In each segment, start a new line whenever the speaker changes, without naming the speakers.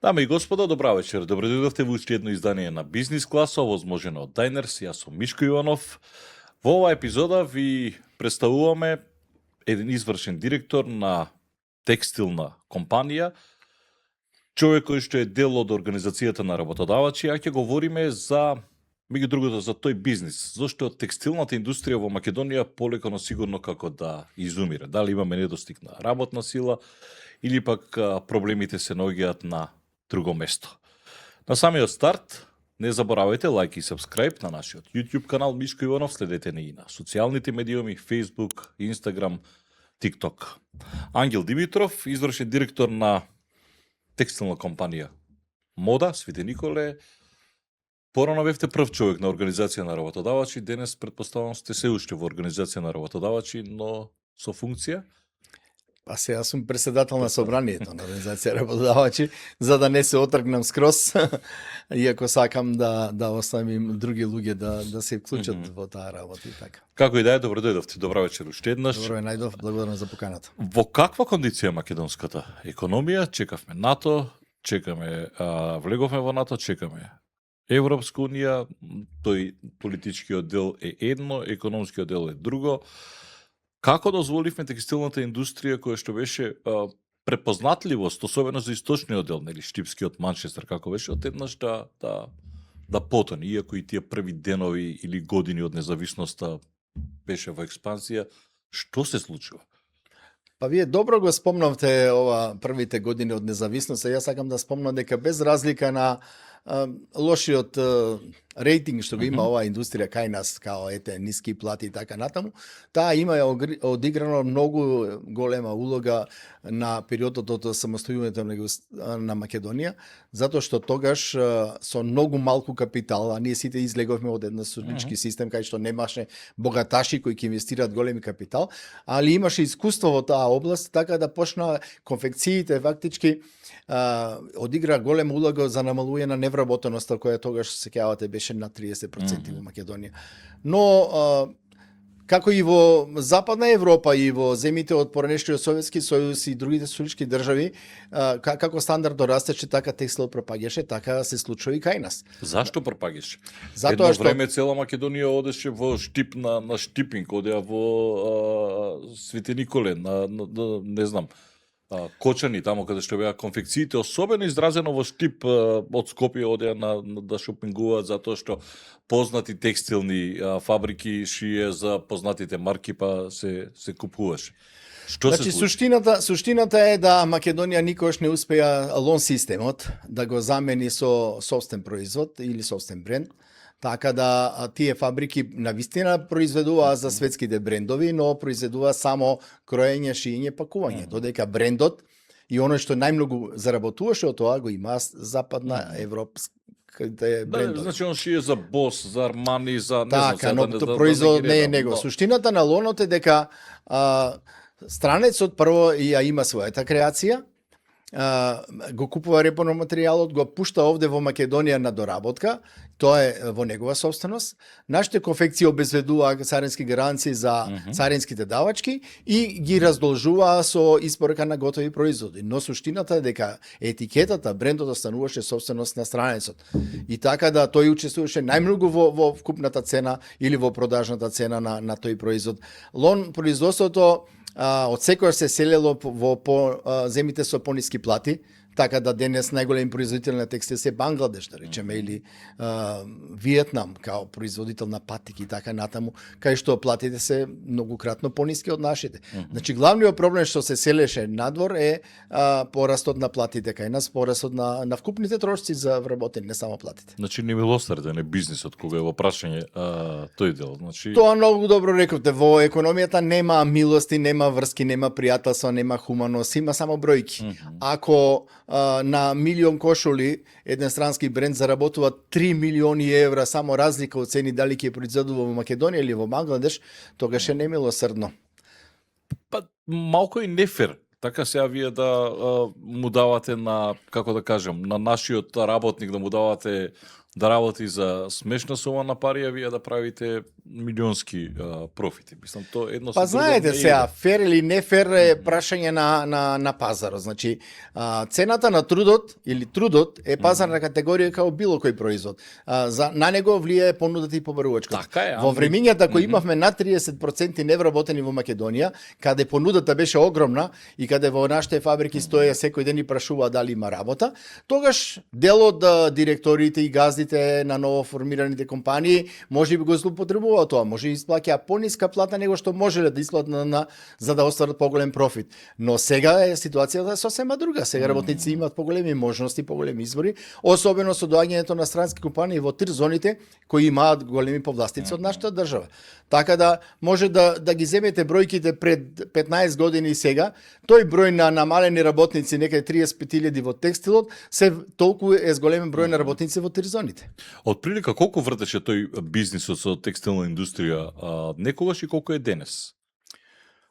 Дами и господа, добра вечер. Добро дојдовте во уште едно издание на Бизнис класа, возможено од Diners. Јас сум Мишко Иванов. Во оваа епизода ви представуваме еден извршен директор на текстилна компанија, човек кој што е дел од организацијата на работодавачи, а ќе говориме за меѓу другото за тој бизнис, зашто текстилната индустрија во Македонија полека но сигурно како да изумира. Дали имаме недостиг на работна сила или пак проблемите се наоѓаат на друго место. На самиот старт, не заборавајте лајк и сабскрајб на нашиот YouTube канал Мишко Иванов, следете ни и на социјалните медиуми, Facebook, Instagram, TikTok. Ангел Димитров, извршен директор на текстилна компанија Мода, Свети Николе. Порано бевте прв човек на организација на работодавачи, денес претпоставам сте се уште во организација на работодавачи, но со функција?
Па сега сум председател на собранието на организација работодавачи, за да не се отргнам скрос, иако сакам да оставим други луѓе да се вклучат во таа работа и така.
Како и да е, добро дојдовте, добра вечер уште еднаш.
Добро е, најдов, благодарам за поканата.
Во каква кондиција е македонската економија? Чекавме НАТО, чекаме влеговме во НАТО, чекаме Европска унија, тој политичкиот дел е едно, економскиот дел е друго. Како дозволивме текстилната индустрија која што беше препознатливост, особено за источниот дел, нели Штипскиот Манчестер, како беше, одеднаш да потони, иако и тие први денови или години од независноста беше во експанзија, што се случува?
Па вие добро го спомнавте ова првите години од независност, јас сакам да спомнам дека без разлика на лошиот рейтинг што го има оваа индустрија кај нас, као ниски плати и така натаму, таа има одиграно многу голема улога на периодот од самостојувањето на Македонија, затоа што тогаш со многу малку капитал, а ние сите излеговме од еден суднички систем кај што немаше богаташи кои ќе инвестираат големи капитал, али имаше искуство во таа област, така да почна конфекциите фактички одигра голема улога за намалување на невработеноста која тогаш се сеќавате беше на 30% во Македонија. Но како и во Западна Европа и во земите од поранешниот Советски сојуз и другите социјалистички држави, како стандардно растеше, така текстил пропаѓаше, така се случува и кај нас.
Зашто пропаѓаше?
Затоа
Едно време цела Македонија одеше во Штип на Штипинг, одеа во Свети Николе, не знам, Кочани, таму каде што беа конфекциите, особено изразено во Штип од Скопје одеа да шопингуваат затоа што познати текстилни фабрики шие за познатите марки, па се купуваше. Што
значи,
се случи?
суштината е да Македонија никош не успеа лон системот да го замени со собствен производ или собствен бренд. Така да тие фабрики навистина произведуваа за светските брендови, но произведуваа само кроење, шиење, пакување. Додека брендот и оно што најмногу заработуваше од тоа го има Западна европските брендови.
Значи он шие за Бос, за Армани, за не
така,
знам,
но производот не е него. Суштината на лонот е дека странецот прво ја има својата креација, го купува репорно материјалот, го пушта овде во Македонија на доработка, тоа е во негова собственост. Нашите конфекции обезбедуваа царински гаранции за царинските давачки и ги раздолжуваа со испорака на готови производи. Но суштината е дека етикетата, брендот остануваше собственост на странецот. И така да тој учествуваше најмногу во вкупната цена или во продажната цена на тој производ. Лон производството од секојаш се селело во земите со пониски плати, така да денес најголем производител на текстил се Бангладеш, да речеме, или Виетнам, као производител на патики и така натаму, кај што платите се многукратно пониски од нашите. Значи, главниот проблем што се селеше надвор е порастот на платите кај нас, порастот на вкупните трошци за вработени, не само платите.
Значи, немилосърден е бизнисот кога е во прашање тој дел. Значи...
Тоа многу добро рековте. Во економијата нема милости, нема врски, нема пријателство, нема хуманост, има само бројки. Ако на милион кошули еден странски бренд заработува 3 милиони евра само разлика од цени дали ќе произведува во Македонија или во Бангладеш, тогаш е немилосрдно.
Па малку и нефер. Така сега вие да му давате на, како да кажем, на нашиот работник да му давате да работи за смешна сума на пари, а вие да правите милионски профити. Мислам, то едно
Па
со друго
знаете
не
сега,
иде.
фер или не фер е прашање на пазарот. Значи, цената на трудот или трудот е пазарна категорија како било кој производ. На него влијае понудата и побарувачката.
Така е,
Во времињата кои имавме над 30% невработени во Македонија, каде понудата беше огромна и каде во нашите фабрики стоеја секој ден и прашуваа дали има работа, тогаш дел од директорите и газдите на новоформираните компании можеби го злоупотребуваа тоа, може исплаќаа пониска плата него што можеле да исплатат за да остварат поголем профит. Но сега е ситуацијата сосема друга. Сега работници имаат поголеми можности, поголеми избори, особено со доаѓањето на странски компании во тир зоните кои имаат големи повластици од нашата држава. Така да може да ги земете бројките пред 15 години и сега, тој број на намалени работници, некај 35.000 во текстилот, се толку е зголемен број на работници во тир зоните.
Од прилика колку вртеше тој бизнисот со текстилна индустрија некогаш и колку е денес?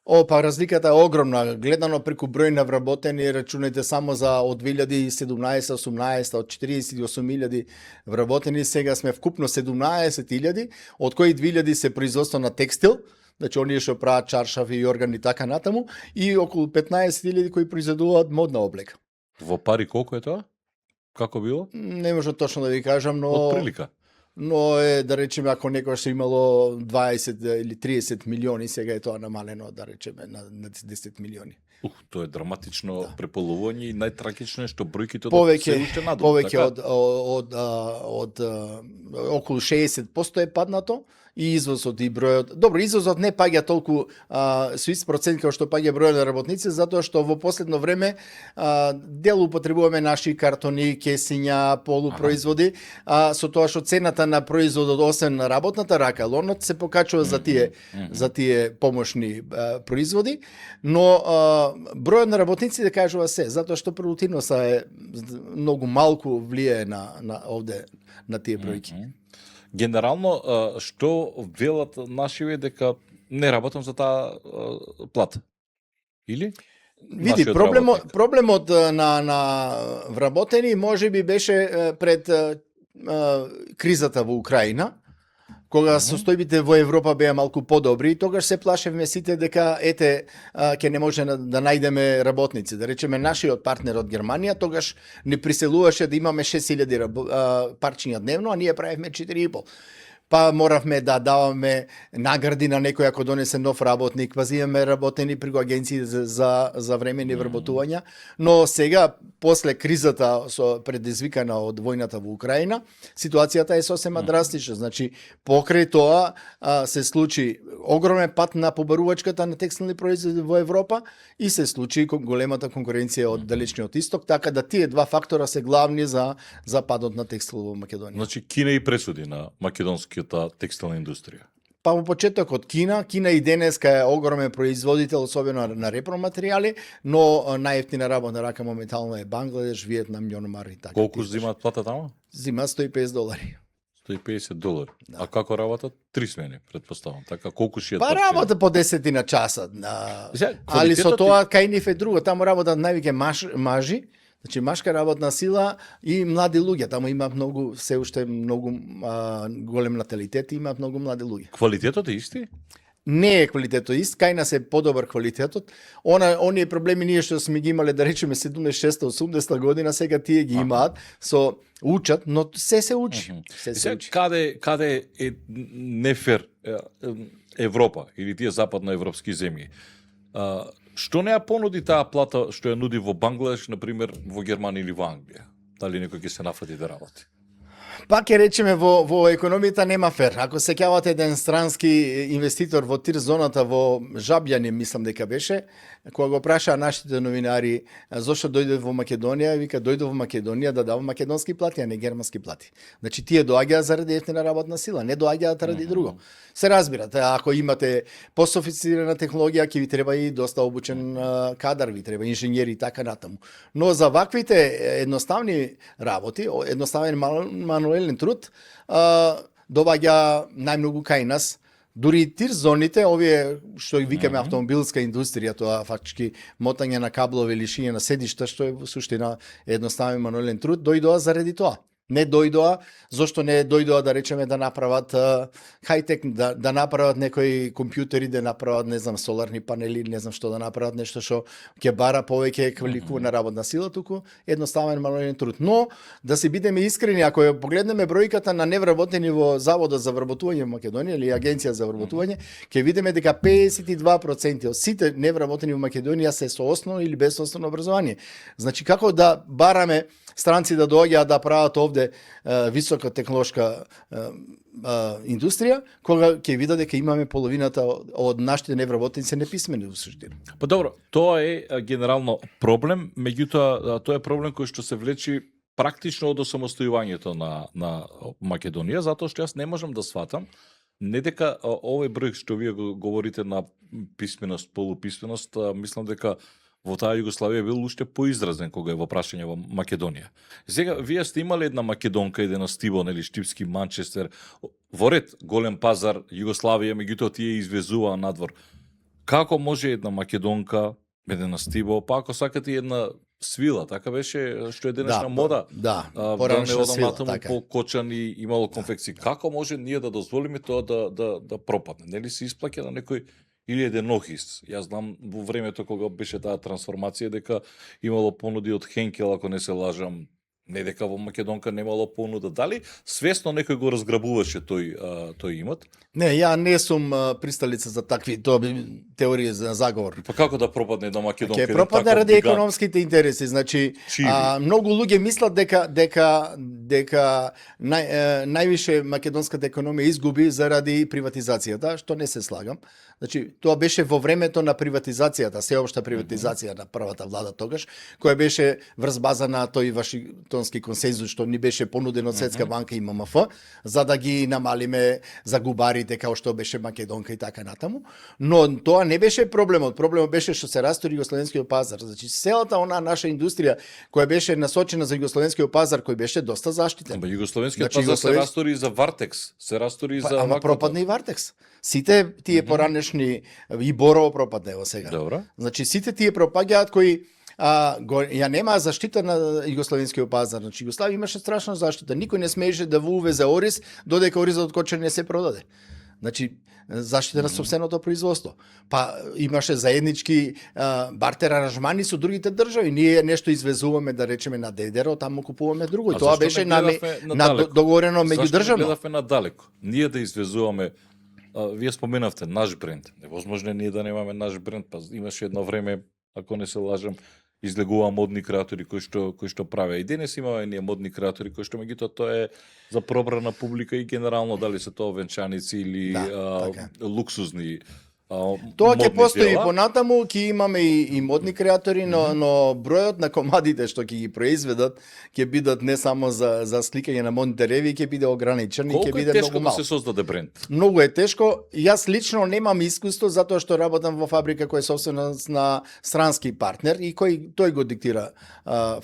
Па разликата е огромна. Гледано преку број на вработени, рачунајте само за од 2017-18, од 48.000 вработени, сега сме вкупно 17.000, од кои 2.000 се производство на текстил, значи оние што прават чаршафи и органи така натаму, и околу 15.000 кои произведуваат модна облека.
Во пари колку е тоа? Како било?
Не можам точно да ви кажам, но
Од прилика.
но е, да речеме, ако некојаш имало 20 или 30 милиони, сега е тоа намалено, да речеме, на 10 милиони.
Тоа е драматично преполување и најтрагично е што бројките
Повеќе,
се уште надолу.
повеќе
Така?
од околу 60% е паднато, и извозот и бројот. Добро, извозот не паѓа толку со ист процент како што паѓа бројот на работници, затоа што во последно време дел употребуваме наши картони, кесиња, полупроизводи, со тоа што цената на производот, освен на работната рака, лонот се покачува за тие помошни производи, но бројот на работници да кажува се, затоа што продуктивноста е многу малку влијае на овде на тие бројки.
Генерално, што велат нашиве дека не работам за таа плата? Или?
Види,
Нашиот
проблемот на вработени може би беше пред кризата во Украина, кога состојбите во Европа беа малку подобри, и тогаш се плашевме сите дека ќе не може да најдеме работници. Да речеме, нашиот партнер од Германија тогаш не приселуваше да имаме 6.000 парчиња дневно, а ние правевме 4.500. Па моравме да даваме награди на некој ако донесе нов работник, па имаме работени преку агенции за времени вработувања, но сега после кризата предизвикана од војната во Украина, ситуацијата е сосема драстична. Значи, покрај тоа се случи огромен пат на побарувачката на текстилни производи во Европа и се случи големата конкуренција од далечниот исток, така да тие два фактора се главни за падот на текстил во Македонија.
Значи, Кина и пресуди на македонската текстилна индустрија.
Па во почетокот Кина и денеска е огромен производител, особено на репроматеријали, но најевтина работна рака моментално е Бангладеш, Виетнам, Мјанмар и така.
Колку зимаат плата тамо?
Зима $150.
$150. А како работат? 3 смени, претпоставам. Така, колку шијат
Па
парчиња?
работа по 10 на часа.
Сега,
Али со
квалитетот
тоа кај нив е друго. Таму работат највеќе мажи, значи машка работна сила и млади луѓе. Таму има многу, се уште многу голем наталитет и има многу млади луѓе.
Квалитетот е исти?
Не е квалитетот ист, кај нас е подобар квалитетот. Оние проблеми ние што сме ги имале, да речеме 76-80 година, сега тие ги имаат, учат, но се учи. Се учи.
Каде е нефер Европа или тие западноевропски земји? Што не ја понуди таа плата што ја нуди во Бангладеш, например, во Германија или во Англија? Дали некој ќе се нафати да работи?
Пак ќе речеме во економијата нема фер. Ако се сеќавате еден странски инвеститор во тир зоната во Жабјани, мислам дека беше, кога го прашаа нашите новинари зошто дојде во Македонија, вика дојде во Македонија да дава македонски плати, а не германски плати. Значи тие доаѓаат заради ефтина работна сила, не доаѓаат заради друго. Се разбирате, ако имате пософицирана технологија, ќе ви треба и доста обучен кадар, ви треба инженери и така натаму. Но за ваквите едноставни работи, едноставен мануелен труд, доаѓа најмногу кај нас. Дури тир зоните, овие што ги викаме автомобилска индустрија, тоа фактички мотање на каблови или шиње на седишта, што е во суштина едноставен мануелен труд, дојдоа заради тоа. Не дојдоа, зошто не дојдоа да речеме да направат хајтек, да направат некои компјутери, да направат, не знам, соларни панели, не знам што да направат, нешто што ќе бара повеќе квалификувана работна сила, туку едноставен мануелен труд. Но да се бидеме искрени, ако ја погледнеме бројката на невработени во Заводот за вработување во Македонија или Агенција за вработување, ќе видиме дека 52% од сите невработени во Македонија се со основно или без основно образование. Значи како да бараме странци да доаѓаат да прават овде висока технолошка индустрија, кога ќе видат дека имаме половината од нашите невработени се неписмени во суштина.
Па добро, тоа е генерално проблем, меѓутоа тоа е проблем кој што се влечи практично од осамостојувањето на Македонија, затоа што јас не можам да сватам не дека овој број што вие говорите на писменост, полуписменост, мислам дека во таа Југославија бил уште поизразен кога е во прашање во Македонија. Сега, вие сте имали една македонка, еден Стиво, нели, Штипски, Манчестер, во ред, голем пазар, Југославија, меѓутоа тие извезуваа надвор. Како може една македонка, еден Стиво, па ако сакате една Свила, така беше, што е денешна мода.
Да,
поранешна
Свила,
натаму
така.
по кочани, имало конфекции. Како може ние да дозволиме тоа да пропадне? Нели се исплаќа на некој или еден Охис. Јас знам во времето кога беше таа трансформација дека имало понуди од Хенкел, ако не се лажам, не дека во Македонка немало понуда. Дали свесно некој го разграбуваше тој имот?
Не, ја не сум присталица за такви теории за заговор.
Па како да пропадне една Македонка?
Ќе пропадне ради економските интереси. Значи, многу луѓе мислат дека највише македонската економија изгуби заради приватизацијата, што не се слагам. Значи, тоа беше во времето на приватизацијата, сеопшта приватизација на првата влада тогаш, која беше врз база на тој Вашингтонски консензус што ни беше понуден од Светска банка и ММФ, за да ги намалиме загубарите како што беше Македонка и така натаму. Но тоа не беше проблемот. Проблемот беше што се растори југословенскиот пазар. Значи, целата она наша индустрија која беше насочена за југословенскиот пазар, кој беше доста заштитен.
Ама југословенскиот пазар се растори за Вартекс, се растори за
ама пропадне и Вартекс. Сите тие поранешни и Борово пропадне во сега.
Добро.
Значи сите тие пропаѓаат кои ја нема заштита на југословенскиот пазар. Значи Југославија имаше страшна заштита. Никој не смееше да во увезе ориз додека оризот од Кочани не се продаде. Значи заштита на сопственото производство. Па имаше заеднички бартер аранжмани со другите држави. Ние нешто извезуваме, да речеме, на Дедеро, таму купуваме друго. И тоа беше договорено меѓудржавно.
Зашто гледавме надалеко? Ние да извезуваме. Вие споменавте наш бренд. Невозможно ние да немаме наш бренд, па имаше едно време, ако не се лажам, излегуваа модни креатори кои што правеа. И денес имаме ние модни креатори кои што меѓутоа тоа е за пробрана публика и генерално дали се тоа венчаници или луксузни
Тоа ќе постои понатаму, ќе имаме и модни креатори, но бројот на комадите што ќе ги произведат ќе бидат не само за сликање на модните ревии, ќе биде ограничен и ќе биде многу мал.
Колку е тешко да се создаде бренд?
Многу е тешко. Јас лично немам искуство затоа што работам во фабрика која е собственост на странски партнер и тој го диктира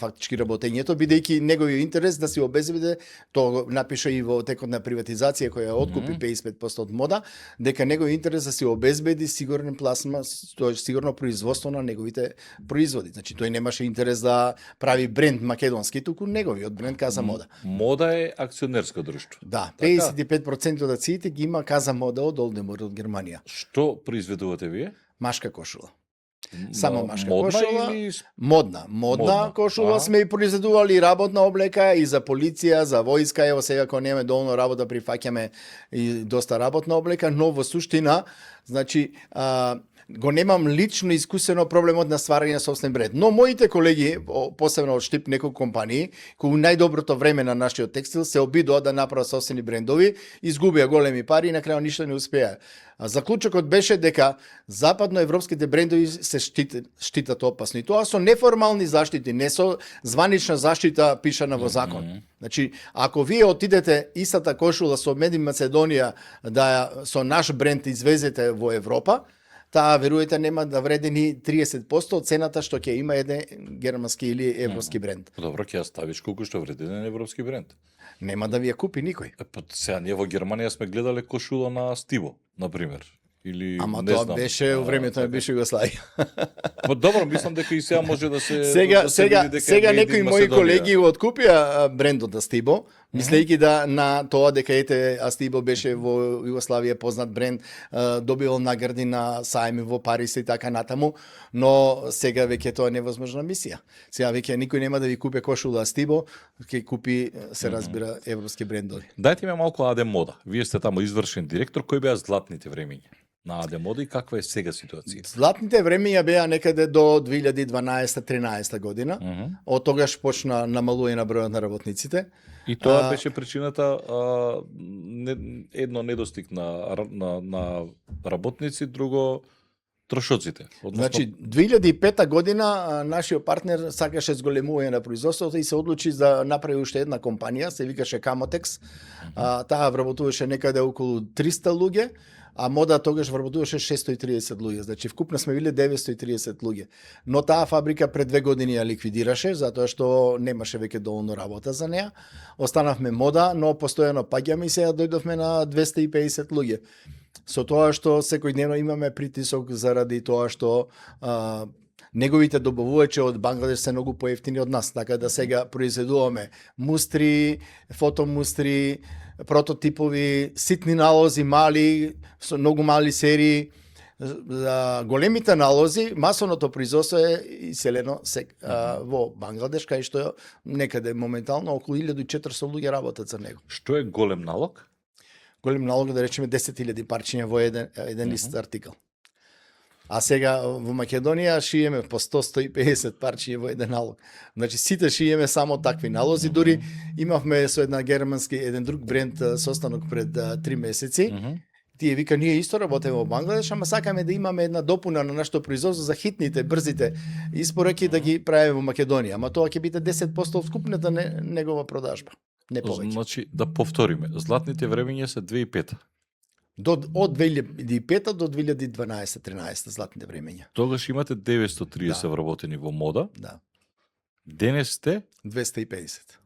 фактички работењето, бидејќи неговиот интерес да се обезбеди, тоа напиша и во текот на приватизација која откупи 55% од мода, дека неговиот интерес да се обезбеди сигурен пласма, тоа е сигурно производство на неговите производи. Значи тој немаше интерес да прави бренд македонски, туку неговиот бренд Каза Мода.
Мода е акционерско друштво.
Да, 55% од акциите ги има Каза Мода од Олдемор од Германија.
Што произведувате вие?
Машка кошула. Само машка
модна
кошула.
Или...
Модна кошула сме и произведували и работна облека и за полиција, за војска, ево сега кога немаме доволно работа прифаќаме и доста работна облека, но во суштина, значи го немам лично искусено проблемот на стварање на собствен бренд. Но моите колеги, посебно од Штип, некои компании, кои најдоброто време на нашиот текстил се обидоа да направат собствени брендови, изгубија големи пари и на крај ништо не успеа. Заклучокот беше дека западноевропските брендови се штитат опасно. И тоа со неформални заштити, не со званична заштита пишана во закон. Значи, ако вие отидете истата кошула со Made in Macedonија да со наш бренд извезете во Европа, таа веруете нема да вреди ни 30% од цената што ќе има еден германски или европски бренд.
Добро, ќе ја ставиш колку што вреди еден европски бренд.
Нема да ви ја купи никој.
Па сега ние во Германија сме гледале кошула на Стиво, на пример. Или
Ама
не
тоа
знам.
беше во времето на бивша Југославија.
Па добро, мислам дека и сега може да се
Сега
да се види дека
сега
е Made in
некои мои
Macedоnia.
колеги го откупија брендот Астибо, мислејќи да на тоа дека ете Астибо беше во Југославија познат бренд, добивал награди на сајми во Париз и така натаму, но сега веќе тоа е невозможна мисија. Сега веќе никој нема да ви купи кошула Астибо, ќе купи, се разбира, европски брендови.
Дајте ми малку АД Мода. Вие сте таму извршен директор, кои беа златните времиња на АД Мода и каква е сега ситуација?
Златните времења беа некаде до 2012-13 година. Од тогаш почна намалување на бројот на работниците.
И тоа беше причината едно недостиг на работници, друго трошоците.
Значи 2005 година нашиот партнер сакаше зголемување на производството и се одлучи да направи уште една компанија, се викаше Камотекс. Таа вработуваше некаде околу 300 луѓе, а Мода тогаш вработуваше 630 луѓе. Значи вкупно сме биле 930 луѓе. Но таа фабрика пред 2 години ја ликвидираше затоа што немаше веќе доволно работа за неа. Останавме Мода, но постојано паѓаме и сега дојдовме на 250 луѓе. Со тоа што секојдневно имаме притисок заради тоа што неговите добавувачи од Бангладеш се многу поевтини од нас, така да сега произведуваме мустри, фотомустри, прототипови, ситни налози, мали, со многу мали серии. Големите налози, масовното производство е иселено во Бангладеш, кај што некаде моментално околу 1400 луѓе работат за него.
Што е голем налог?
Голем налог да речеме 10.000 парчиња во еден ист артикал. А сега во Македонија шиеме по 100-150 парчиња во еден налог. Значи сите шиеме само такви налози, дури имавме со еден друг бренд состанок пред 3 месеци. Тие вика ние исто работиме во Бангладеш, ама сакаме да имаме една допуна на нашето производство за хитните, брзите испораки да ги правиме во Македонија, ама тоа ќе биде 10% од вкупната негова продажба. Не повеќе.
Значи, да повториме, златните времења се 2005.
Од 2005 до 2012-13 златните времења.
Тогаш имате 930 вработени во Мода.
Да.
Денес сте
250.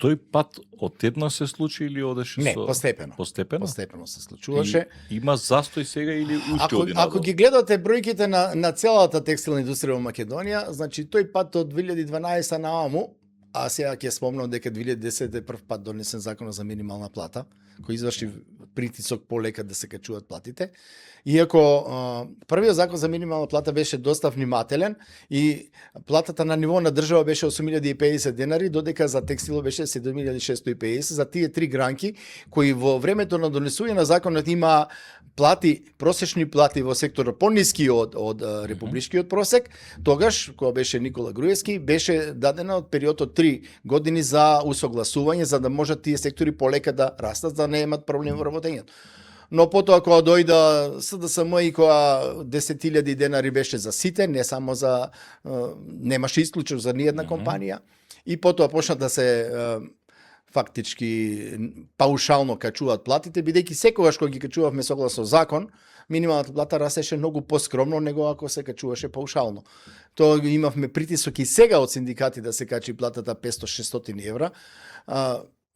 тој пат одеднаш се случи или одеше
Не,
со...
постепено.
Постепено?
Постепено се случуваше.
И, има застој сега или уште оди надолу?
Ако ги гледате бројките на целата текстилна индустрија во Македонија, значи тој пат од 2012 нааму, а сега ќе спомнам дека 2010 е прв пат донесен законот за минимална плата, кој изврши притисок полека да се качуваат платите. Иако првиот закон за минимална плата беше доста внимателен и платата на ниво на држава беше 8.050 денари, додека за текстило беше 7.650 за тие три гранки кои во времето на донесување на законот има плати, просечни плати во секторот пониски од републичкиот просек, тогаш кога беше Никола Груевски беше дадена од период од 3 години за усогласување за да можат тие сектори полека да растат, за да не имат проблем во работењето. Но потоа кога дојда СДСМ и кога 10.000 денари беше за сите, не само за немаше исклучок за ниедна компанија, и потоа почна да се фактички паушално качуваат платите, бидејќи секогаш кога ги качувавме согласно закон, минималната плата растеше многу поскромно него ако се качуваше паушално. Тоа имавме притисок и сега од синдикати да се качи платата 500-600 евра,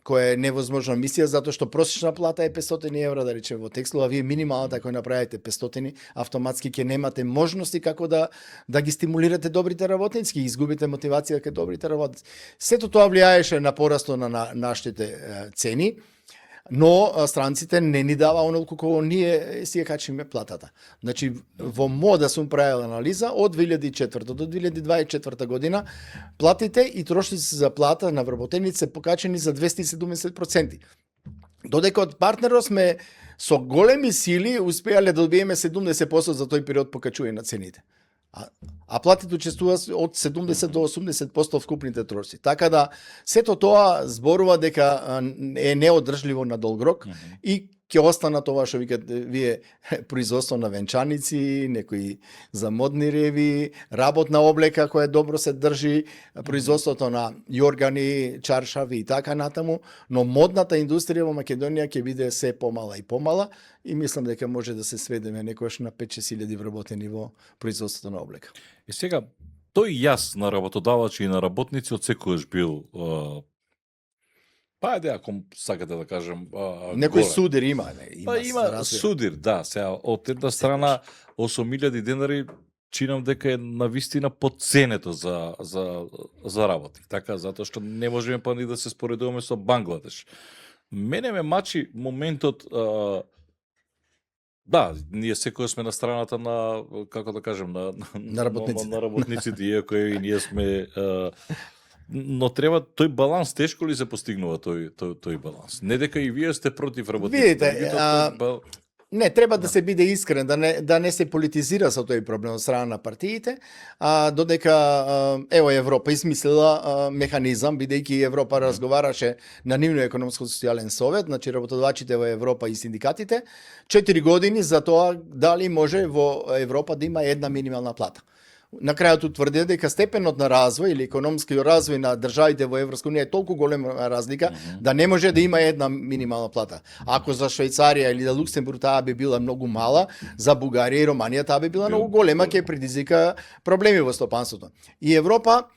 која е невозможна мисија, затоа што просечна плата е 500 евра, да речем, во текстил, а вие минималната, ако направите 500, автоматски ќе немате можности како да ги стимулирате добрите работници, ќе изгубите мотивација кај добрите работници. Сето тоа влијаеше на порастот на нашите цени, но странците не ни дава онолку колку ние си ја качиме платата. Значи, во Мода сум правил анализа од 2004 до 2024 година, платите и трошници за плата на вработеници се покачени за 270%. Додека од партнерот сме со големи сили успеале да добиеме 70% за тој период покачување на цените. А платите учествува од 70 до 80% од вкупните трошици. Така да, сето тоа зборува дека е неодржливо на долг рок и ќе остана тоа што викат вие производство на венчаници, некои за модни реви, работна облека која добро се држи, производството на јоргани, чаршави и така натаму, но модната индустрија во Македонија ќе биде се помала и помала и мислам дека може да се сведеме некојаш на 5-6 вработени во производството на облека.
И сега, тој јас на работодавачи и на работници од секогаш бил Па ајде, ако сакате да кажем
Некој
горе.
судир има, не,
Па има
разлика.
судир, да. Сега, од една страна, 8.000 денари чинам дека е на вистина подценето за работник. Така, затоа што не можеме па ни да се споредуваме со Бангладеш. Мене ме мачи моментот, да, ние секој сме на страната на, како да кажем,
На работниците.
на работниците, иако и ние сме... но треба тој баланс, тешко ли се постигнува тој баланс? Не дека и вие сте против работниците.
Видите, не, треба да се биде искрен, да не се политизира со тој проблем од страна на партиите, додека ево Европа измислила механизам, бидејќи Европа разговараше на нивно економско-социјален совет, значи работодавачите во Европа и синдикатите, 4 години за тоа дали може во Европа да има една минимална плата. На крајот утврди дека степенот на развој или економски развој на државите во Европска унија е толку голема разлика да не може да има една минимална плата. Ако за Швајцарија или за Луксембург таа би била многу мала, за Бугарија и Романија таа би била многу голема, ќе предизвика проблеми во стопанството. И Европа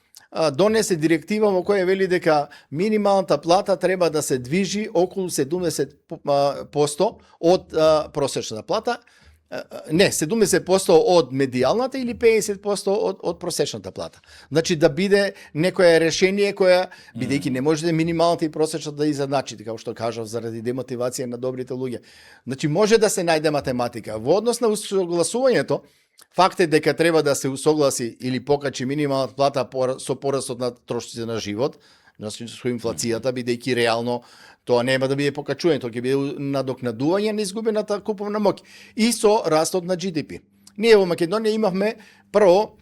донесе директива во која вели дека минималната плата треба да се движи околу 70% од просечната плата. Не, 70% од медијалната или 50% од просечната плата. Значи да биде некое решение кое, бидејќи не може да минималната и просечната да изедначите, како што кажав, заради демотивација на добрите луѓе. Значи може да се најде математика. Во однос на усогласувањето, факт е дека треба да се усогласи или покачи минималната плата со порастот на трошоците на живот, значи со инфлацијата, бидејќи реално тоа нема да биде покачување, тоа ќе биде надокнадување на изгубената куповна моќ и со растот на GDP. Ние во Македонија имавме прво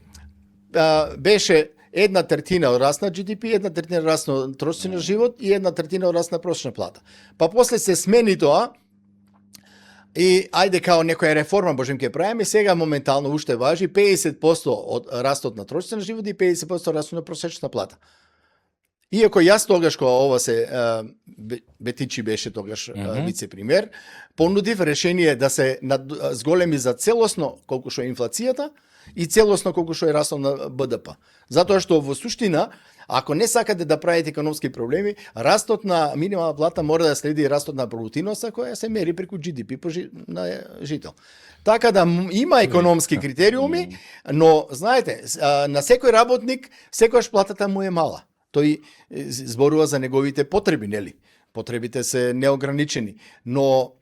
беше 1/3 од раст на GDP, 1/3 раст на трошоци на живот и 1/3 од раст на просечна плата. Па после се смени тоа и ајде као некоја реформа можем ќе правиме, сега моментално уште важи 50% од растот на трошоци на живот и 50% растот на просечна плата. Иако јас тогаш кога ова се Бетичи беше тогаш вице-премиер, понудив решение да се зголеми за целосно колку што е инфлацијата и целосно колку што е растот на БДП. Затоа што во суштина, ако не сакате да правите економски проблеми, растот на минимална плата мора да следи растот на продуктивноста која се мери преку GDP на жител. Така да има економски критериуми, но знаете, на секој работник секогаш платата му е мала. Тој зборува за неговите потреби, нели? Потребите се неограничени, но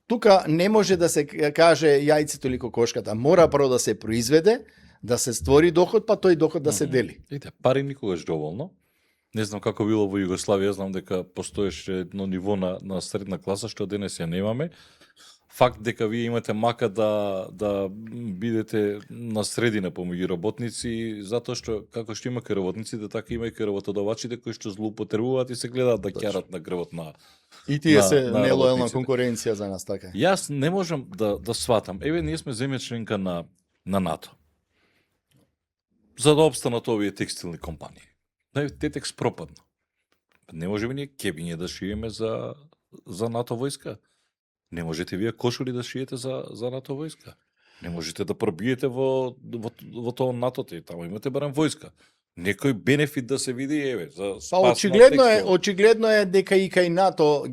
тука не може да се каже јајцето или кокошката. Мора прво да се произведе, да се створи доход, па тој доход да се дели.
Ете, пари никогаш доволно. Не знам како било во Југославија, знам дека постоеше едно ниво на средна класа што денес ја немаме. Факт дека вие имате мака да бидете на средина помеѓу работници, затоа што како што има кај работниците, така има и кај работодавачите кои што злоупотребуваат и се гледаат да ќарат на грбот на.
И тие се
на
нелојална
работниците.
конкуренција за нас, така.
Јас не можам да сватам. Еве, ние сме земја членка на НАТО. За да обстанат овие текстилни компании. Тетекс пропадна. Не можеме ние кебиње да шиеме за НАТО војска. Не можете вие кошули да шиете за НАТО војска. Не можете да пробиете во тоа НАТО, таму имате барем војска. Некој бенефит да се види, еве, за спас
Па
на
очигледно е дека и кај НАТО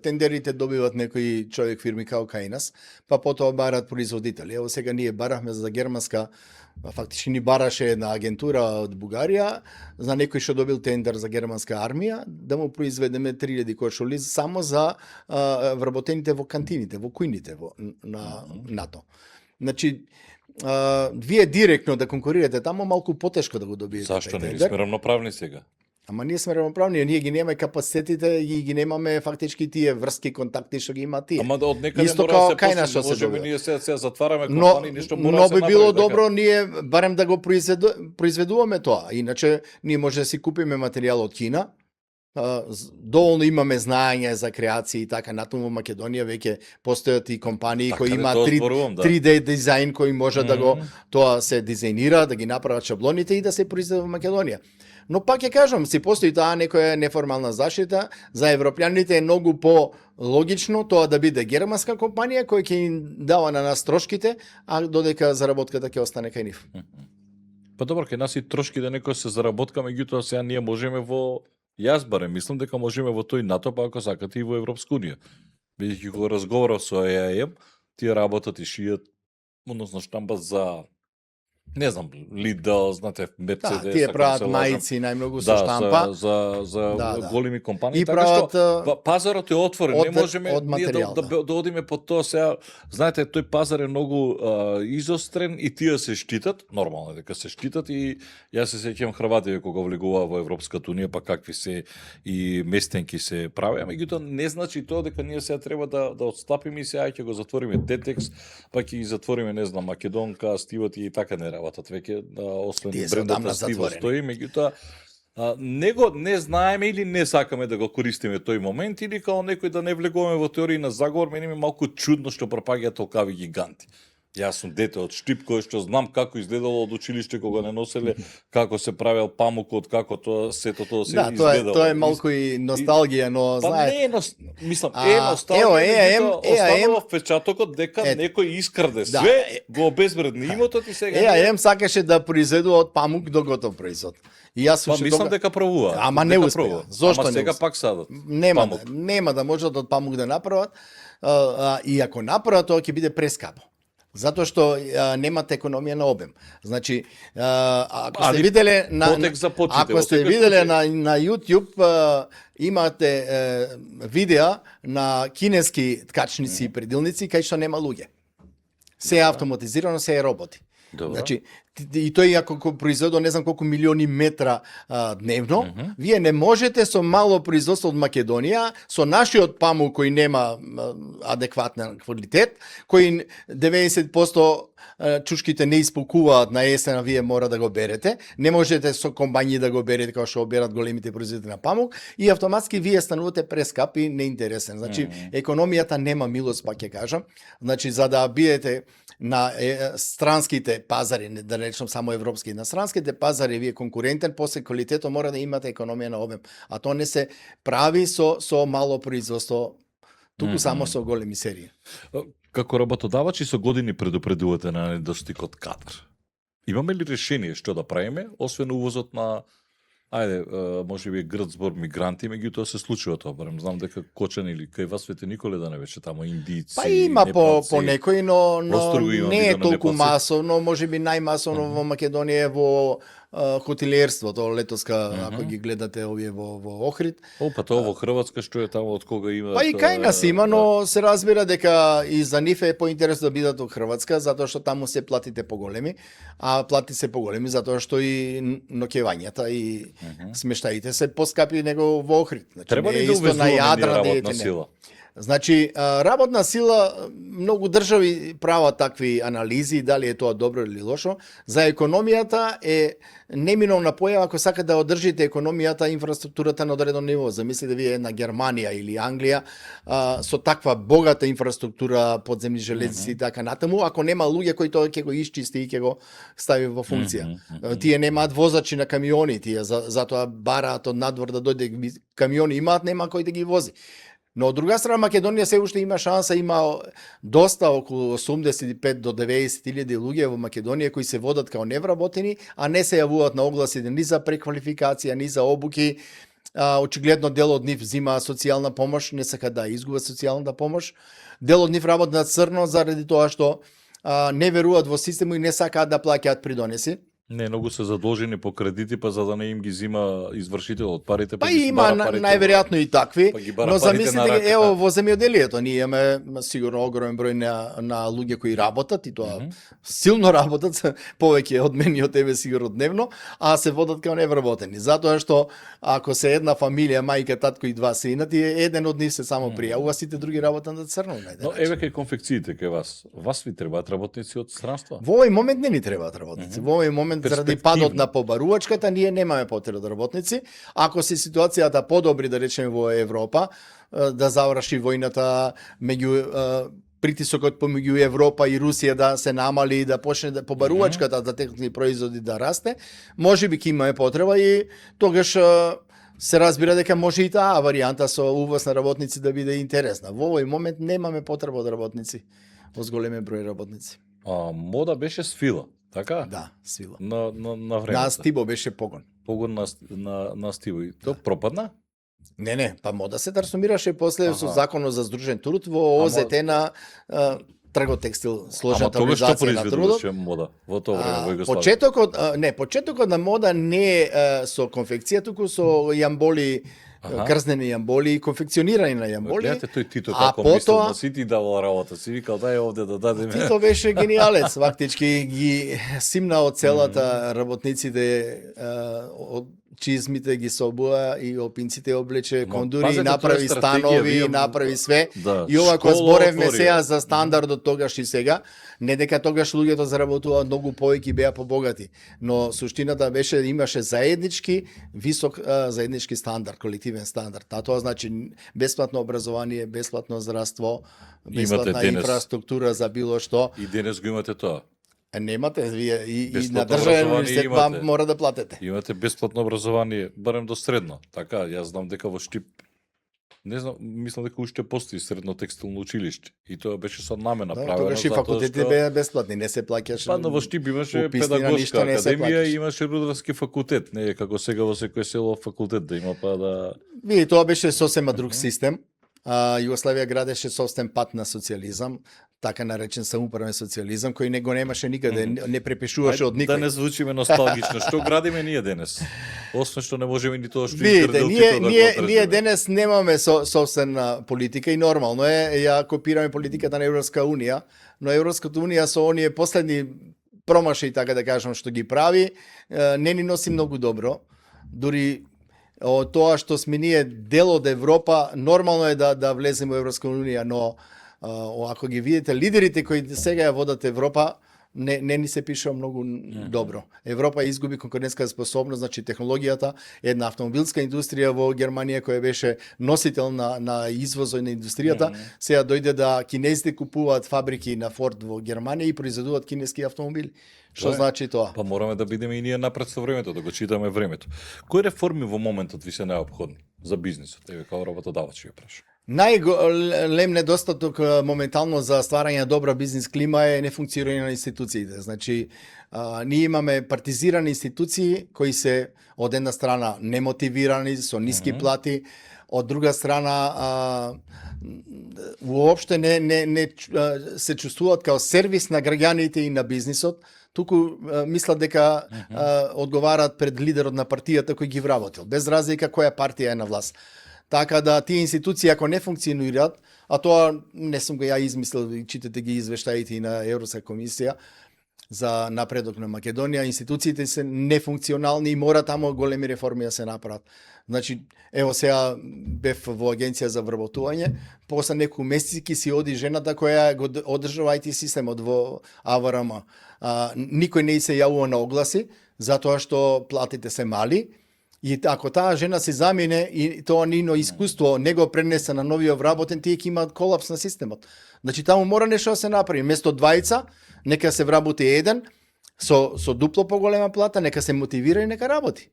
тендерите добиват некои човек фирми као кај нас, па потоа барат производители. Ево сега ние барахме за германска, фактички ни бараше една агентура од Бугарија за некој што добил тендер за германска армија да му произведеме 3000 кошули само за вработените во кантините, во кујните на НАТО. Значи, вие директно да конкурирате таму малку потешко да го добиете.
Зашто не сме равноправни сега?
Ама ние сме равноправни, ние ги немаме капацитетите и ги немаме фактички тие врски, контакти што ги имаат тие.
Ама од некаде
Исто
мора
као
да се
кај нас
постигне.
што се
Можеме
добива.
ние сега затвараме компании, нешто мора
но
да се
би
направи.
било
така.
добро ние барем да го произведуваме тоа. Иначе ние може да си купиме материјал од Кина. Доволно имаме знаење за креација и така натаму во Македонија веќе постојат и компании
Така,
кои
да,
имаат
тоа зборувам, да.
3D дизајн кои може да го тоа се дизајнира, да ги направат шаблоните и да се произведе во Македонија. Но пак ќе кажам, си постои таа некоја неформална заштита, за европјаните е многу по-логично тоа да биде германска компанија која ќе им дава на нас трошките, а додека заработката ќе остане кај нив.
Па добро, кај нас и трошки да некој се заработка, меѓутоа сега ние можеме во Јас барем мислам дека можеме во тој НАТО, па ако сакате и во Европска унија. Бидејќи кога разговарав со EAM, тие работат и шијат, односно штампат за не знам, Lidl, знате, Mercedes,
Да, тие прават мајци најмногу со штампа.
за големи компании,
И
така
прават
што пазарот е отворен, не можеме
од
ние
материјал,
да одиме по тоа сега. Знаете, тој пазар е многу изострен и тие се штитат, нормално е дека се штитат и јас се сеќавам Хрватија кога влегуваа во Европската унија, па какви се и местенки се прави, меѓутоа не значи тоа дека ние сега треба да отстапиме и сега ќе го затвориме Детекс, па ќе ги затвориме, не знам, Македонка, Стивот и така не работат веќе, освен брендата Стиво стои, меѓутоа не знаеме или не сакаме да го користиме тој момент, или као некој да не влегуваме во теорија на заговор. Мене ми е малку чудно што пропаѓаат толкави гиганти. Јас сум дете од Штип, кој што знам како изгледало од училиште кога не носеле, како се правел памукот, како тоа сето тоа се изгледало.
Да, тоа е малку и носталгија, но
па
знаете.
не е мислам, носталгија, останува впечатокот дека некој искраде све, го обезвредни имотот и сега
EAM сакаше да произведува од памук до готов производ. И јас
па мислам дека пробува.
Ама не успеа. Зошто не?
Сега пак садат.
Нема да можат од памук да направат. И ако направат, тоа ќе биде прескапо. Затоа што немате економија на обем. Значи, ако сте виделе на YouTube имате видеа на кинески ткачници и предилници кај што нема луѓе. Се е автоматизирано, се е роботи.
Добро.
Значи, и тој ако произведува не знам колку милиони метра дневно, вие не можете со мало производство од Македонија, со нашиот памук кој нема адекватен квалитет, кој 90% чушките не исполкуваат на есена, вие мора да го берете. Не можете со комбањи да го берете како што берат големите производители на памук и автоматски вие станувате прескап и неинтересен. Значи, економијата нема милост, пак ќе кажам. Значи, за да биете на странските пазари, да речем само европски, на странските пазари вие конкурентен, после квалитето мора да имате економија на обем. А тоа не се прави со мало производство, туку само со големи серии.
Како работодавачи со години предупредувате на недостигот кадар. Имаме ли решение што да правиме, освен увозот на можеби грд збор мигранти, меѓутоа се случува тоа, барем знам дека Кочан или кај вас Свете Николе да не беше таму индици.
Па има
непалци,
по некои, но не е толку
непалци.
масовно, можеби најмасовно во Македонија е во хотелиерството летоска, ако ги гледате овие во Охрид.
Па тоа во Хрватска што е таму од кога има.
Па и кај нас има, но се разбира дека и за нив е поинтересно да бидат во Хрватска, затоа што таму се платите поголеми, а плати се поголеми затоа што и ноќевањата и смештаите се поскапи него во Охрид. Значи,
треба ли да увезуваме работна сила?
Значи, работна сила, многу држави прават такви анализи, дали е тоа добро или лошо. За економијата е неминовна појава ако сака да одржите економијата, инфраструктурата на одредено ниво. Замислите вие на Германија или Англија со таква богата инфраструктура, подземни железници и така натаму, ако нема луѓе кои тоа ќе го исчисти и ќе го стави во функција. Тие немаат возачи на камиони, тие затоа бараат од надвор да дојде камиони имаат, нема кој да ги вози. Но од друга страна Македонија се уште има шанса, има доста, околу 85 до 90 илјади луѓе во Македонија кои се водат као невработени, а не се јавуваат на огласи ни за преквалификација, ни за обуки. Очигледно дел од нив зима социјална помош, не сака да изгуба социјалната помош. Дел од нив работи на црно заради тоа што не веруваат во системот и не сакаат да плаќаат придонеси.
Не, многу се задолжени по кредити, па за да не им ги зима извршителот парите,
па има најверојатно и такви, но замислите, ево во земјоделието ние имаме сигурно огромен број на луѓе кои работат и тоа силно работат, повеќе од мене и од тебе сигурно дневно, а се водат као невработени. Затоа што ако се една фамилија, мајка, татко и два сина, еден од нив се само пријавува, сите други работат на црно.
Но еве кај конфекциите кај вас ви требаат работници од странство?
Во овој момент не ни требаат работници. Во овој момент заради падот на побарувачката, ние немаме потреба од работници. Ако се ситуацијата подобри, да речеме во Европа, да заврши војната меѓу притисокот помеѓу Европа и Русија да се намали и да почне побарувачката за техни производи да расте, можеби ќе имаме потреба и тогаш се разбира дека може и таа варијанта со увоз на работници да биде интересна. Во овој момент немаме потреба од работници, од големен број работници.
Мода беше свила. Така?
Да, свила.
На времето.
Нас Тибо беше погон.
погон на Стиво. И то пропадна?
Не, па мода се трансформираше после со
Аха.
законот за здружен труд во ОЗТ на трготекстил, сложната
Ама тогаш што
организација на трудот.
произведуваше мода во тоа време во Југославија?
Почетокот на мода не е со конфекција, туку со јамболи,
Аха.
крзнени јамболи и конфекционирани на јамболи.
Гледате тој Тито
А
како мислел
потоа-
на сите давал работа. Си викал дај овде да дадеме.
Тито беше гениалец, фактички ги симна од целата работниците од чизмите ги собуа и опинците облече
Ма,
кондури,
пазете, тоа е
направи
стратегија,
станови,
вие-
направи све.
Да,
И ова кога
школа
зборевме
отвори.
сега за стандардот тогаш и сега, не дека тогаш луѓето заработуваат многу повеќе и беа побогати, но суштината беше имаше заеднички висок заеднички стандард, колективен стандард. А тоа значи бесплатно образование, бесплатно здравство, бесплатна
денес.
инфраструктура за било што.
И денес го имате тоа.
Немате вие и на
Бесплатно
државен
образование
универзитет
имате.
мора да платите.
Имате бесплатно образование, барем до средно. Така, јас знам дека во Штип не знам, мислам дека уште постои средно текстилно училиште. И тоа беше со намена
Да,
правено.
тогаш и
затоа
факултетите
што-
беа бесплатни, не се плаќаше.
Па, но во Штип имаше
Уписни на
педагошка
ништо не се
академија
плаќаше.
и имаше рударски факултет. Не е како сега во секој село факултет да има па да...
Види, тоа беше сосема друг систем. Југославија градеше собствен пат на социјализам, така наречен самоуправен социјализам, кој не го немаше никаде, не препишуваше од
Да
никој.
не звучиме носталгично. Што градиме ние денес? Освен што не можеме ни тоа што
Видите,
интердел
ние,
Тито да го
ние,
одржиме.
ние денес немаме собствена политика и нормално е, ја копираме политиката на Европска Унија, но Европската Унија со оние последни промашаи, така да кажам, што ги прави, не ни носи многу добро. Дури од тоа што сме ние дел од Европа, нормално е да влеземе во Европска Унија, но ако ги видите лидерите кои сега ја водат Европа, не ни се пишува многу добро. Европа изгуби конкурентска способност, значи технологијата, една автомобилска индустрија во Германија која беше носител на извозот на индустријата, сега дојде да кинезите купуваат фабрики на Форд во Германија и произведуваат кинески автомобили. Што
Тоа е.
значи тоа?
Па мораме да бидеме и ние напред со времето, да го читаме времето. Кои реформи во моментот ви се неопходни за бизнисот? Еве као работодавач ја прашам.
Најголем недостаток моментално за стварање на добра бизнис клима е нефункционирање на институциите. Значи, ние имаме партизирани институции кои се од една страна немотивирани, со ниски плати, од друга страна уопште не се чувствуваат као сервис на граѓаните и на бизнисот, туку мислат дека одговараат пред лидерот на партијата кој ги вработил, без разлика која партија е на власт. Така да тие институции ако не функционираат, а тоа не сум го ја измислил, читате ги извештаите и на Европска комисија за напредок на Македонија, институциите се нефункционални и мора тамо големи реформи да се направат. Значи, ево сега бев во агенција за вработување, после неколку месеци ќе си оди жената која го одржува IT системот во АВРМ. Никој не се јавува на огласи, затоа што платите се мали. И ако таа жена се замине и тоа нино искуство не го пренесе на новиот вработен, тие ќе имаат колапс на системот. Значи таму мора нешто да се направи. Место двајца, нека се вработи еден со дупло поголема плата, нека се мотивира и нека работи.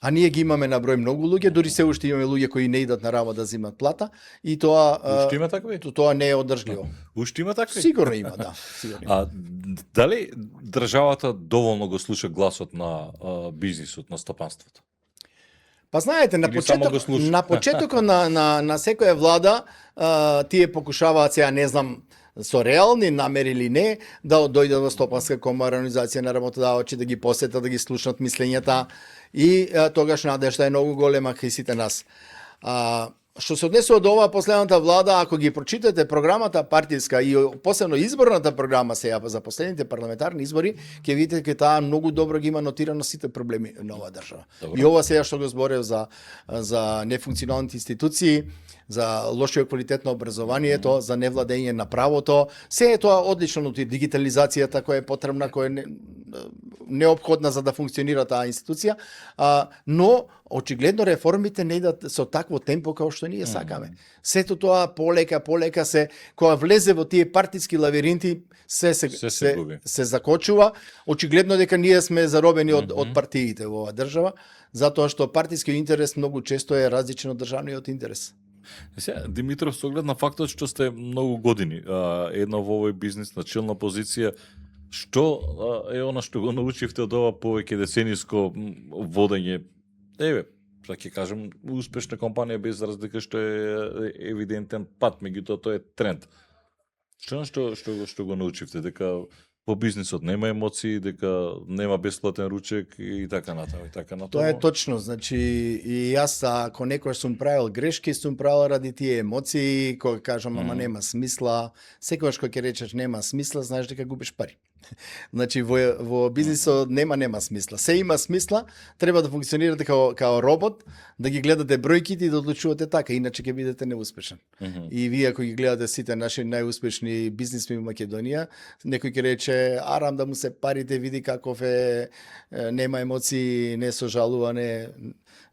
А ние ги имаме на број многу луѓе, дури се уште имаме луѓе кои не идат на работа да земат плата и тоа
Уште има такви?
тоа не е одржливо.
Уште има такви?
Сигурно има, да, сигурно има.
А дали државата доволно го слуша гласот на бизнисот, на стопанството?
Па знаете,
Или само го слуша?
на почетокот на секоја влада, тие покушаваат сега, не знам, со реални намери или не, да дојдат во стопанска комора, организација на работодавачи, да ги посетат, да ги слушнат мислењата и тогаш надежда е многу голема кај сите нас. Што се однесува до оваа последната влада, ако ги прочитате програмата партиска и посебно изборната програма сега за последните парламентарни избори, ќе видите дека таа многу добро ги има нотирано сите проблеми на оваа држава.
Добро.
И ова сега што го зборев за нефункционалните институции, за лошиот квалитет на образованието, за невладење на правото, се е тоа одлично нотир, дигитализацијата која е потребна, која е неопходна за да функционира таа институција, но очигледно реформите не идат со такво темпо како што ние сакаме. Сето тоа полека се кога влезе во тие партиски лавиринти се
губи.
се закочува. Очигледно дека ние сме заробени од партиите во оваа држава, затоа што партискиот интерес многу често е различен од државниот интерес.
Сега, Димитров, со оглед на фактот што сте многу години едно во овој бизнис на челна позиција, Што е она што го научивте од ова повеќе децениско водење? Еве, да ќе кажем, успешна компанија без разлика што е евидентен пат, меѓутоа тоа е тренд. Што го научивте? Дека во бизнисот нема емоции, дека нема бесплатен ручек и така натаму, и така натаму.
Тоа е точно, значи и јас ако некој сум правил грешки, сум правил ради тие емоции, кога кажам ама нема смисла, секогаш кога ќе речеш нема смисла, знаеш дека губиш пари. Значи во бизнисот нема смисла. Се има смисла, треба да функционирате као робот, да ги гледате бројките и да одлучувате така, иначе ќе бидете неуспешен. И вие ако ги гледате сите наши најуспешни бизнисмени во Македонија, некој ќе рече арам да му се парите, види каков е, нема емоции, не сожалуване.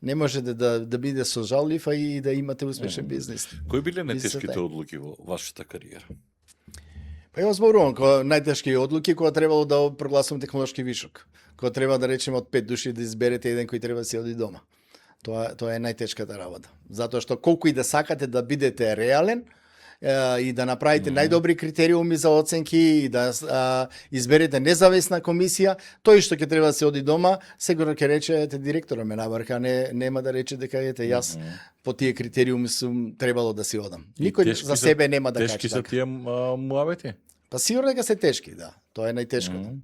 Не можете да биде сожаллив, а и да имате успешен бизнис.
Кои биле најтешките одлуки во вашата кариера?
Па ја зборувам, кога најтешки одлуки, кога требало да прогласувам технолошки вишок. Кога треба да речеме од 5 души да изберете еден кој треба да си оди дома. Тоа е најтешката работа. Затоа што колку и да сакате да бидете реален и да направите најдобри критериуми за оценки и да изберете независна комисија, тој што ќе треба да се оди дома, сигурно ќе речете директора ме набрка, нема да рече дека ете јас по тие критериуми сум требало да си одам. Никој за себе нема да каже така.
Тешки се тие муабети?
Па сигурно дека се тешки, да. Тоа е најтешкото.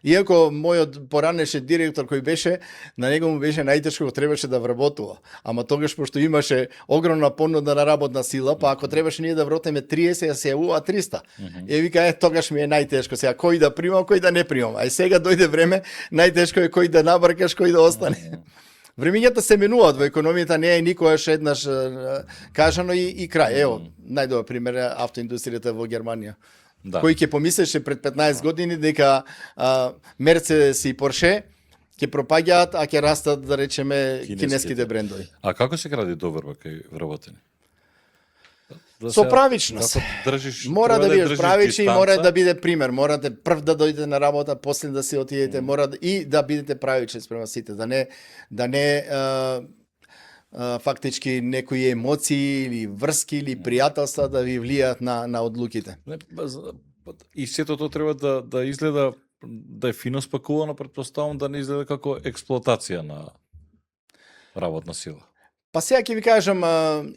Иако мојот поранешен директор кој беше, на него му беше најтешко, требаше да вработува. Ама тогаш пошто имаше огромна понуда на работна сила, па ако требаше ние да вротеме 30, се јавува 300. Е вика тогаш ми е најтешко. Сега кој да примам, кој да не примам. Ај сега дојде време, најтешко е кој да набркаш, кој да остане. Времињата се менуваат во економијата, не е никогаш еднаш кажано и крај. Ево, најдобар пример е автоиндустријата во Германија. Да. Кој ќе помислеше пред 15 години дека Мерцедес и Порше ќе пропаѓаат, а ќе растат, да речеме, кинеските брендови.
А како се гради доверба кај вработени?
Со правичност. Мора да бидеш правични и мора да биде пример. Морате прв да дојдете на работа, после да си отидете, мора и да бидете правични спрема сите, да не фактички некои емоции или врски или пријателства да ви влијаат на одлуките.
И сето тоа треба да изгледа да е фино спакувано, претпоставам да не изгледа како експлоатација на работна сила.
Па сега ќе ви кажам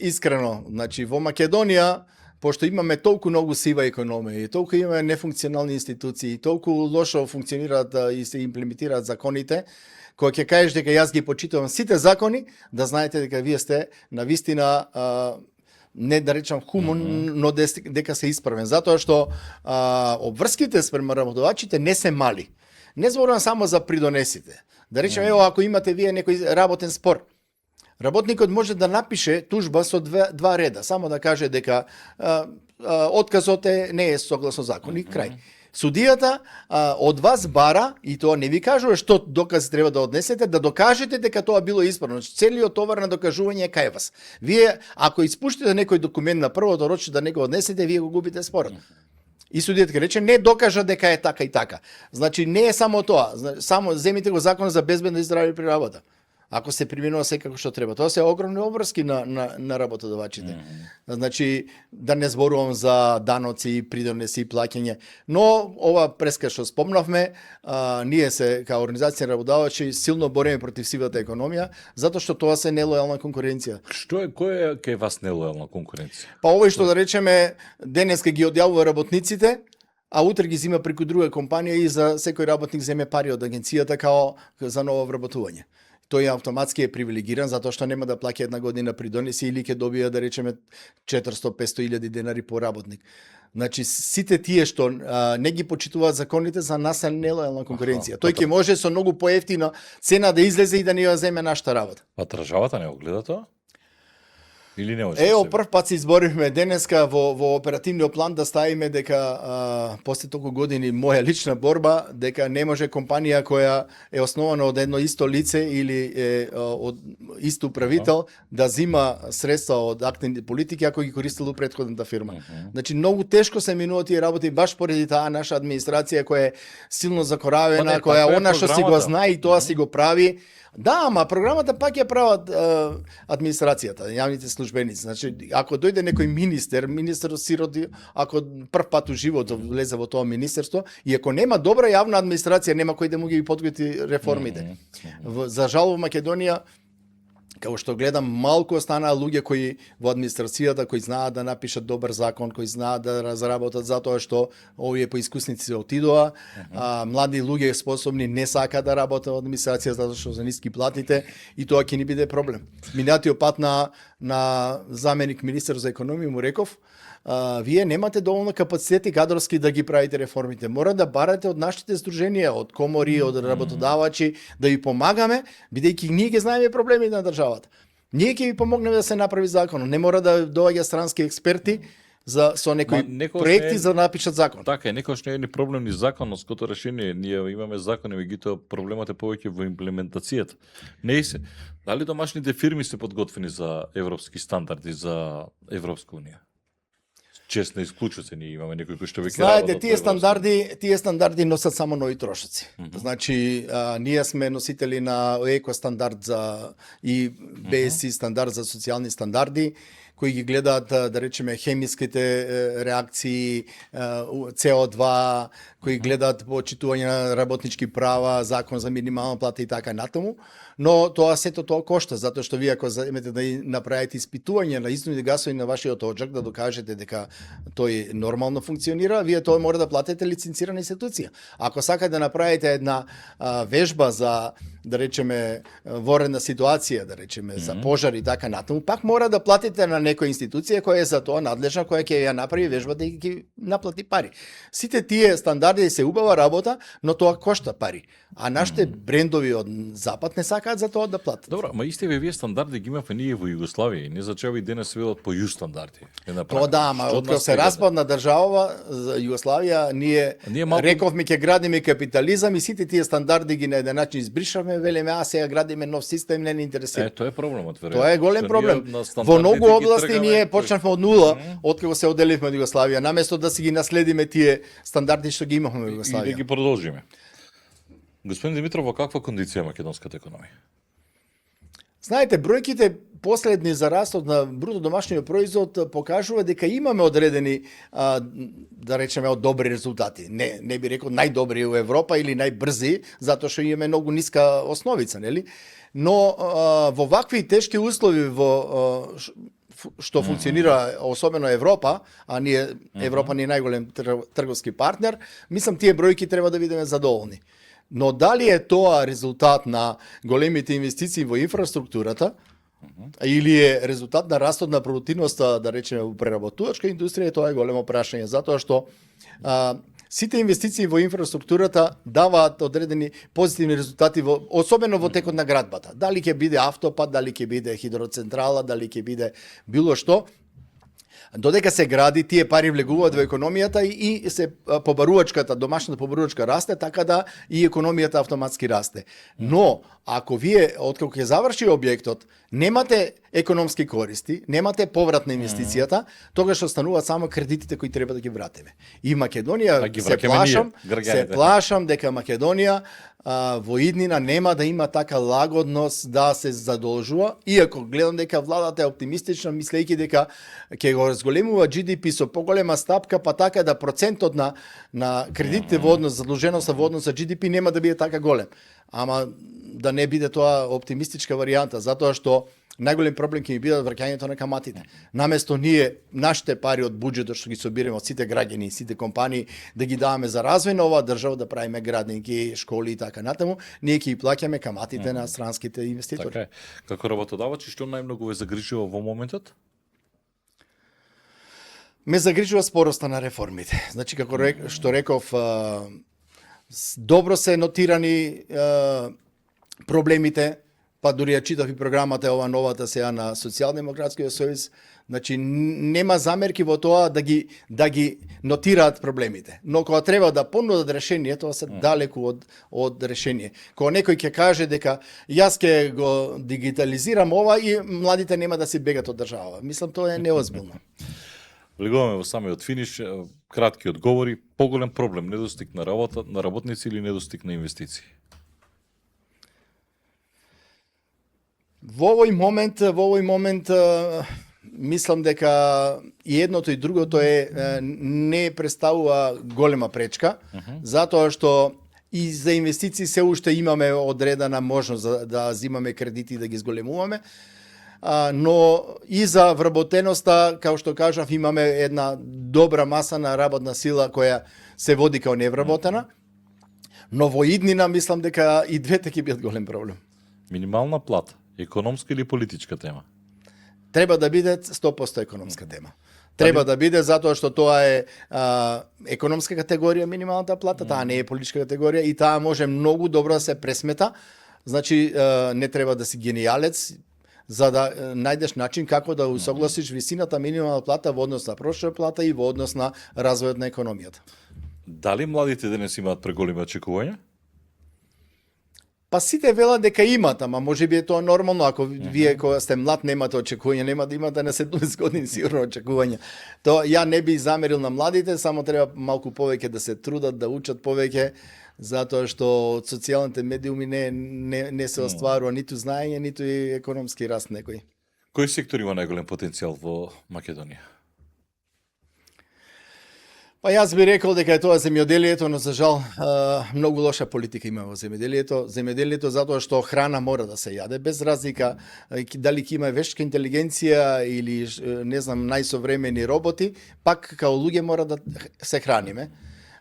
искрено, значи во Македонија, пошто имаме толку многу сива економија и толку имаме нефункционални институции, толку лошо функционираат и се имплементираат законите, кога ќе кажеш дека јас ги почитувам сите закони, да знаете дека вие сте на вистина не да речам хуман, но дека се исправен, затоа што обврските спрема работодавачите не се мали. Не зборувам само за придонесите. Да речем, ево, ако имате вие некој работен спор, работникот може да напише тужба со два реда, само да каже дека отказот не е согласно закон и крај. Судијата од вас бара, и тоа не ви кажува што докази треба да однесете, да докажете дека тоа било исправно. Целиот товар на докажување е кај вас. Вие, ако испуштите некој документ на првото роче да не го однесете, вие го губите спорот. И судијата ќе рече, не докажа дека е така и така. Значи, не е само тоа. Само земите го закон за безбедно и здравје при работа. Ако се применува секако што треба. Тоа се огромни обврски на работодавачите. Значи, да не зборувам за даноци, придонеси и плаќање. Но, ова преска што спомнавме, ние се, као организација работодавачи, силно бориме против сивата економија, затоа што тоа се нелојална конкуренција.
Кој е кај вас нелојална конкуренција?
Па овој што да речеме, денеска ги одјавува работниците, а утре ги зима преку друга компанија и за секој работник земе пари од агенцијата као за ново вработување. Тој автоматски е привилегиран затоа што нема да плаќа една година придонеси или ќе добија да речеме 400-500 илјади денари по работник. Значи сите тие што не ги почитуваат законите за нас е нелојална конкуренција. Тој ќе може со многу поевтина цена да излезе и да не ја земе нашата работа.
А државата не го гледа тоа? Или не може?
Прв пат се изборивме денеска во оперативниот план да ставиме дека после толку години моја лична борба дека не може компанија која е основана од едно исто лице или од исто управител да зима средства од активни политики ако ги користил претходната фирма. Значи многу тешко се минуваат тие работи баш поради таа наша администрација која е силно закоравена, која она што си го знае и тоа си го прави. Да, ама програмата пак ја прават администрацијата, јавните службеници. Значи, ако дојде некој министерот сироти, ако прв пат у животот влезе во тоа министерство, и ако нема добра јавна администрација, нема кој да му ги подготви реформите. За жал во Македонија, како што гледам, малку останаа луѓе кои во администрацијата, кои знаат да напишат добар закон, кои знаат да разработат, затоа што овие поискусници се отидоа, млади луѓе способни не сакаат да работат во администрација затоа што за ниски платите, и тоа ќе ни биде проблем. Минатиот пат на заменик министер за економија му реков, вие немате доволно капацитети кадровски да ги правите реформите. Мора да барате од нашите здруженија, од комори, од работодавачи, да ви помагаме, бидејќи ние ги знаеме проблемите на државата. Ние ќе ви помогнеме да се направи закон. Не мора да доаѓа странски експерти со некои проекти за да напишат закон.
Така е, некојаш не е ни проблем ни законското решение. Ние имаме закони, меѓутоа проблемот е повеќе во имплементацијата. Не се. Дали домашните фирми се подготвени за европски стандарди, за Европска унија? Честно исклучоци, ние имаме некои кои што веќе
работат. Знаете, тие стандарди носат само нови трошоци. Значи, ние сме носители на еко стандард и БСИ стандард за социјални стандарди, кои ги гледаат, да речеме, хемиските реакции, CO2, кои гледаат почитување на работнички права, закон за минимална плата и така натаму. Но сето тоа кошта, затоа што вие ако земете да направите испитување на износни гасови на вашиот оджак, да докажете дека тој нормално функционира, вие тоа мора да платите лиценцирана институција. Ако сакате да направите една вежба за, да речеме, воредна ситуација, да речеме, за пожар и така натаму, пак мора да платите на некоја институција која е за тоа надлежна, која ќе ја направи вежбата и ќе наплати пари. Сите тие стандарди се убава работа, но тоа кошта пари. А нашите брендови од Запад не сакаат за тоа да платат.
Добро, ма истиве вие стандарди ги имавме ние во Југославија и не зачева и денес се велат по ју стандарди.
Тоа да, ама откако се распадна држава за Југославија, ние рековме ќе градиме капитализам и сите тие стандарди ги на еден начин избришавме, велиме сега градиме нов систем, не ни интересира.
Тоа е проблемот, веројатно.
Тоа е голем проблем. Во многу области ние почнавме од нула откако се оделивме од Југославија, наместо да си ги наследиме тие стандарди што ги имавме во Југославија.
И да ги продолжиме. Господин Димитров, во каква кондиција е македонската економија?
Знаете, бројките последни за растот на бруто домашниот производ покажува дека имаме одредени, да речеме, од добри резултати. Не би рекол најдобри во Европа или најбрзи, затоа што имаме многу ниска основица, нели? Но во вакви тешки услови што функционира особено Европа, а Европа ни е најголем трговски партнер, мислам тие бројки треба да бидеме задоволни. Но дали е тоа резултат на големите инвестиции во инфраструктурата или е резултат на растот на продуктивноста, да речеме, во преработувачка индустрија, тоа е големо прашање, затоа што сите инвестиции во инфраструктурата даваат одредени позитивни резултати особено во текот на градбата. Дали ќе биде автопат, дали ќе биде хидроцентрала, дали ќе биде било што. Додека се гради, тие пари влегуваат во економијата и се побарувачката, домашната побарувачка расте, така да и економијата автоматски расте. Но, ако вие, откако ќе заврши објектот, немате економски користи, немате поврат на инвестицијата, тогаш остануваат само кредитите кои треба да ги вратиме. И Македонија, се плашам дека Македонија во иднина нема да има така лагодност да се задолжува, иако гледам дека владата е оптимистична, мислејќи дека ќе го разголемува GDP со поголема стапка, па така да процентот на кредитите во однос, задолженоста во однос за GDP нема да биде така голем. Ама да не биде тоа оптимистичка варијанта, затоа што најголем проблем ќе ни бидат враќањето на каматите. Наместо ние нашите пари од буџетот што ги собираме од сите граѓани и сите компании да ги даваме за развој на оваа држава, да правиме градинки, школи и така натаму, ние ќе ги плаќаме каматите на странските инвеститори.
Така е. Како работодавач, што најмногу ве загрижува во моментот?
Ме загрижува спороста на реформите. Значи, како што реков, добро се нотирани проблемите, па дури ја читав и програмата ова новата сега на Социјалдемократскиот сојуз, значи нема замерки во тоа да ги нотираат проблемите. Но кога треба да понудат решение, тоа се далеку од решение. Кога некој ќе каже дека јас ќе го дигитализирам ова и младите нема да се бегат од држава. Мислам тоа е неозбилно.
Влегуваме во самиот финиш, кратки одговори, поголем проблем недостиг на работа, на работници или недостиг на инвестиции?
Во овој момент мислам дека и едното и другото не представува голема пречка, затоа што и за инвестиции се уште имаме одредена можност да земаме кредити и да ги зголемуваме, но и за вработеноста, како што кажав, имаме една добра маса на работна сила која се води као невработена, но во иднина мислам дека и двете ќе бидат голем проблем.
Минимална плата, економска или политичка тема?
Треба да биде 100% економска тема. Треба да биде затоа што тоа е економска категорија минималната плата, таа не е политичка категорија и таа може многу добро да се пресмета. Значи не треба да си гениалец за да најдеш начин како да усогласиш висината минимална плата во однос на прошна плата и во однос на развојот на економијата.
Дали младите денес имаат преголеми очекувања?
Па сите велат дека имат, ама можеби е тоа нормално, ако вие кога сте млад немате очекувања, нема да имате на 70 години сигурно очекувања. Тоа ја не би замерил на младите, само треба малку повеќе да се трудат, да учат повеќе, затоа што од социјалните медиуми не се остварува ниту знаење, ниту и економски раст некој.
Кој сектор има најголем потенцијал во Македонија?
Па јас би рекол дека е тоа земјоделието, но за жал многу лоша политика има во земјоделието. Земјоделието затоа што храна мора да се јаде, без разлика дали ќе има вештка интелигенција или не знам најсовремени роботи, пак као луѓе мора да се храниме.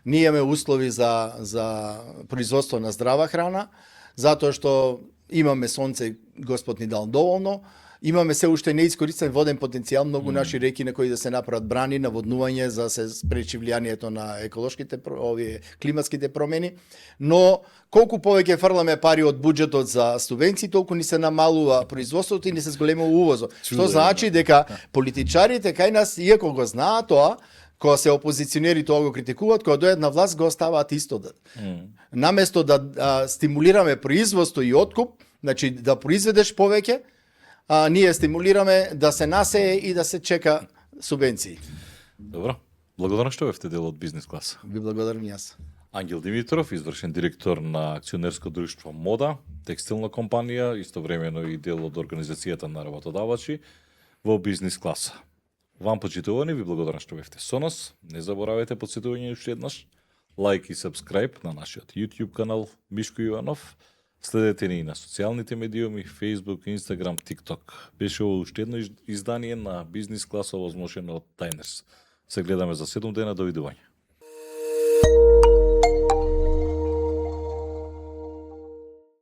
Ние имаме услови за производство на здрава храна, затоа што имаме сонце, Господ ни дал доволно. Имаме се уште неискористен воден потенцијал, многу наши реки на кои да се направат брани, наводнување за се спречи влијанието на еколошките климатските промени, но колку повеќе фрламе пари од буџетот за субвенции, толку ни се намалува производството и ни се зголемува увозот. Што значи дека политичарите кај нас, иако го знаат тоа, кога се опозиционери тоа го критикуваат, кога дојдат на власт го оставаат исто. Наместо да стимулираме производство и откуп, значи да произведеш повеќе, ние стимулираме да се насее и да се чека субвенции.
Добро. Благодарам што бевте дел од бизнес класа.
Ви благодарам и јас.
Ангел Димитров, извршен директор на акционерско друштво Мода, текстилна компанија, истовремено и дел од организацијата на работодавачи во бизнес класа. Вам почитувани, ви благодарам што бевте со нас. Не заборавајте потсетување уште еднаш. Лайк и сабскрајб на нашиот YouTube канал Мишко Иванов. Следете ни на социјалните медиуми, Facebook, Instagram, TikTok. Беше ово уште едно издание на бизнес класа овозможено од Diners. Се гледаме за 7 дена, довидување.